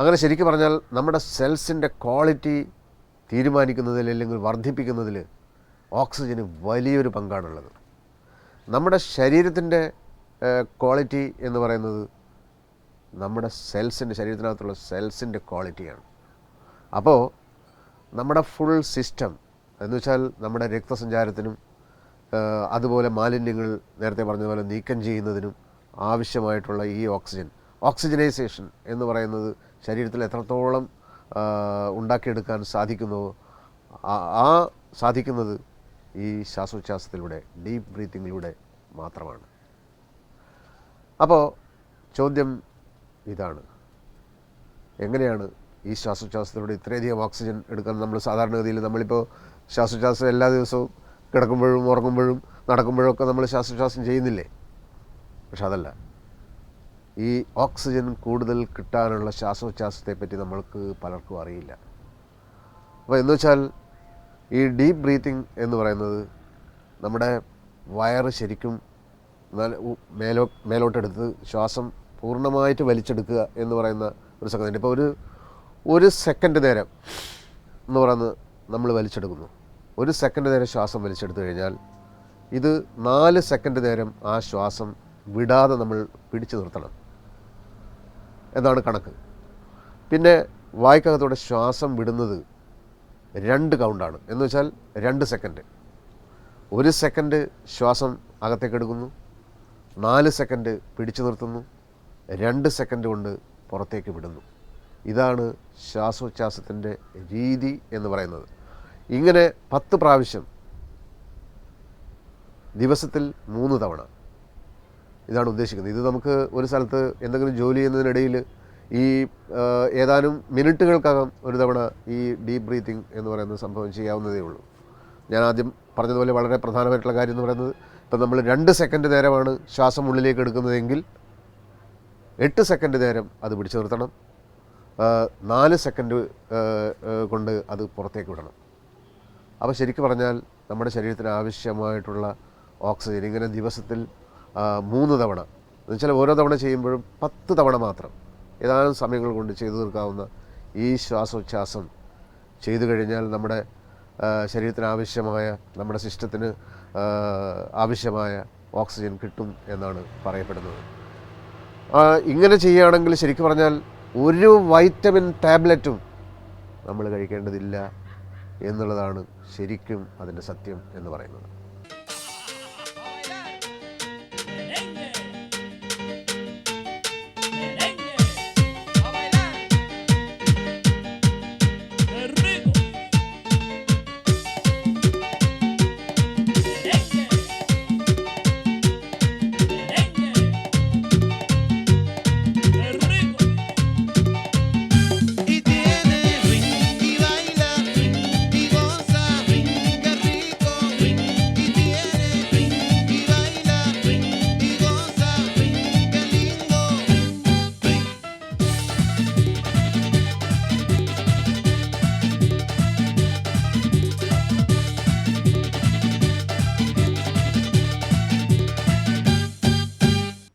അങ്ങനെ ശരിക്കും പറഞ്ഞാൽ നമ്മുടെ സെൽസിൻ്റെ ക്വാളിറ്റി തീരുമാനിക്കുന്നതിൽ അല്ലെങ്കിൽ വർദ്ധിപ്പിക്കുന്നതിൽ ഓക്സിജന് വലിയൊരു പങ്കാണുള്ളത്. നമ്മുടെ ശരീരത്തിൻ്റെ ക്വാളിറ്റി എന്ന് പറയുന്നത് നമ്മുടെ ശരീരത്തിനകത്തുള്ള സെൽസിൻ്റെ ക്വാളിറ്റിയാണ്. അപ്പോൾ നമ്മുടെ ഫുൾ സിസ്റ്റം എന്ന് വെച്ചാൽ നമ്മുടെ രക്തസഞ്ചാരത്തിനും അതുപോലെ മാലിന്യങ്ങൾ നേരത്തെ പറഞ്ഞതുപോലെ നീക്കം ചെയ്യുന്നതിനും ആവശ്യമായിട്ടുള്ള ഈ ഓക്സിജനൈസേഷൻ എന്ന് പറയുന്നത് ശരീരത്തിൽ എത്രത്തോളം ഉണ്ടാക്കിയെടുക്കാൻ സാധിക്കുന്നുവോ ആ സാധിക്കുന്നത് ഈ ശ്വാസോച്ഛ്വാസത്തിലൂടെ, ഡീപ്പ് ബ്രീത്തിങ്ങിലൂടെ മാത്രമാണ്. അപ്പോൾ ചോദ്യം ഇതാണ്, എങ്ങനെയാണ് ഈ ശ്വാസോച്ഛ്വാസത്തിലൂടെ ഇത്രയധികം ഓക്സിജൻ എടുക്കാൻ? നമ്മൾ സാധാരണഗതിയിൽ നമ്മളിപ്പോൾ ശ്വാസോച്ഛ്വാസം എല്ലാ ദിവസവും കിടക്കുമ്പോഴും ഉറങ്ങുമ്പോഴും നടക്കുമ്പോഴും ഒക്കെ നമ്മൾ ശ്വാസോച്ഛ്വാസം ചെയ്യുന്നില്ലേ? പക്ഷെ അതല്ല, ഈ ഓക്സിജൻ കൂടുതൽ കിട്ടാനുള്ള ശ്വാസോച്ഛ്വാസത്തെപ്പറ്റി നമ്മൾക്ക് പലർക്കും അറിയില്ല. അപ്പോൾ എന്ന് വെച്ചാൽ ഈ ഡീപ്പ് ബ്രീത്തിങ് എന്ന് പറയുന്നത് നമ്മുടെ വയറ് ശരിക്കും മേലോട്ടെടുത്ത് ശ്വാസം പൂർണ്ണമായിട്ട് വലിച്ചെടുക്കുക എന്ന് പറയുന്ന ഒരു സംഗതി. ഇപ്പോൾ ഒരു സെക്കൻഡ് നേരം എന്ന് പറയുന്നത് നമ്മൾ വലിച്ചെടുക്കുന്നു. ഒരു സെക്കൻഡ് നേരം ശ്വാസം വലിച്ചെടുത്തു കഴിഞ്ഞാൽ ഇത് 4 സെക്കൻഡ് നേരം ആ ശ്വാസം വിടാതെ നമ്മൾ പിടിച്ചു നിർത്തണം എന്നാണ് കണക്ക്. പിന്നെ വായ്ക്കകത്തൂടെ ശ്വാസം വിടുന്നത് 2 കൗണ്ടാണ്. എന്ന് വെച്ചാൽ 2 സെക്കൻഡ്. 1 സെക്കൻഡ് ശ്വാസം അകത്തേക്ക് എടുക്കുന്നു, 4 സെക്കൻഡ് പിടിച്ചു നിർത്തുന്നു, 2 സെക്കൻഡ് കൊണ്ട് പുറത്തേക്ക് വിടുന്നു. ഇതാണ് ശ്വാസോച്ഛ്വാസത്തിൻ്റെ രീതി എന്ന് പറയുന്നത്. ഇങ്ങനെ 10 പ്രാവശ്യം ദിവസത്തിൽ 3 തവണ ഇതാണ് ഉദ്ദേശിക്കുന്നത്. ഇത് നമുക്ക് ഒരു സ്ഥലത്ത് എന്തെങ്കിലും ജോലി ചെയ്യുന്നതിനിടയിൽ ഈ ഏതാനും മിനിറ്റുകൾക്കകം ഒരു തവണ ഈ ഡീപ്പ് ബ്രീത്തിങ് എന്ന് പറയുന്ന സംഭവം ചെയ്യാവുന്നതേ ഉള്ളൂ. ഞാൻ ആദ്യം പറഞ്ഞതുപോലെ വളരെ പ്രധാനമായിട്ടുള്ള കാര്യം എന്ന് പറയുന്നത്, ഇപ്പം നമ്മൾ 2 സെക്കൻഡ് നേരമാണ് ശ്വാസം ഉള്ളിലേക്ക് എടുക്കുന്നതെങ്കിൽ 8 സെക്കൻഡ് നേരം അത് പിടിച്ചു നിർത്തണം, 4 സെക്കൻഡ് കൊണ്ട് അത് പുറത്തേക്ക് വിടണം. അപ്പോൾ ശരിക്കും പറഞ്ഞാൽ നമ്മുടെ ശരീരത്തിന് ആവശ്യമായിട്ടുള്ള ഓക്സിജൻ ഇങ്ങനെ ദിവസത്തിൽ 3 തവണ എന്ന് വെച്ചാൽ ഓരോ തവണ ചെയ്യുമ്പോഴും 10 തവണ മാത്രം ഏതാനും സമയങ്ങൾ കൊണ്ട് ചെയ്തു തീർക്കാവുന്ന ഈ ശ്വാസോച്ഛ്വാസം ചെയ്തു കഴിഞ്ഞാൽ നമ്മുടെ ശരീരത്തിന് ആവശ്യമായ, നമ്മുടെ സിസ്റ്റത്തിന് ആവശ്യമായ ഓക്സിജൻ കിട്ടും എന്നാണ് പറയപ്പെടുന്നത്. ഇങ്ങനെ ചെയ്യുകയാണെങ്കിൽ ശരിക്കും പറഞ്ഞാൽ ഒരു വൈറ്റമിൻ ടാബ്ലറ്റും നമ്മൾ കഴിക്കേണ്ടതില്ല എന്നുള്ളതാണ് ശരിക്കും അതിൻ്റെ സത്യം എന്ന് പറയുന്നത്.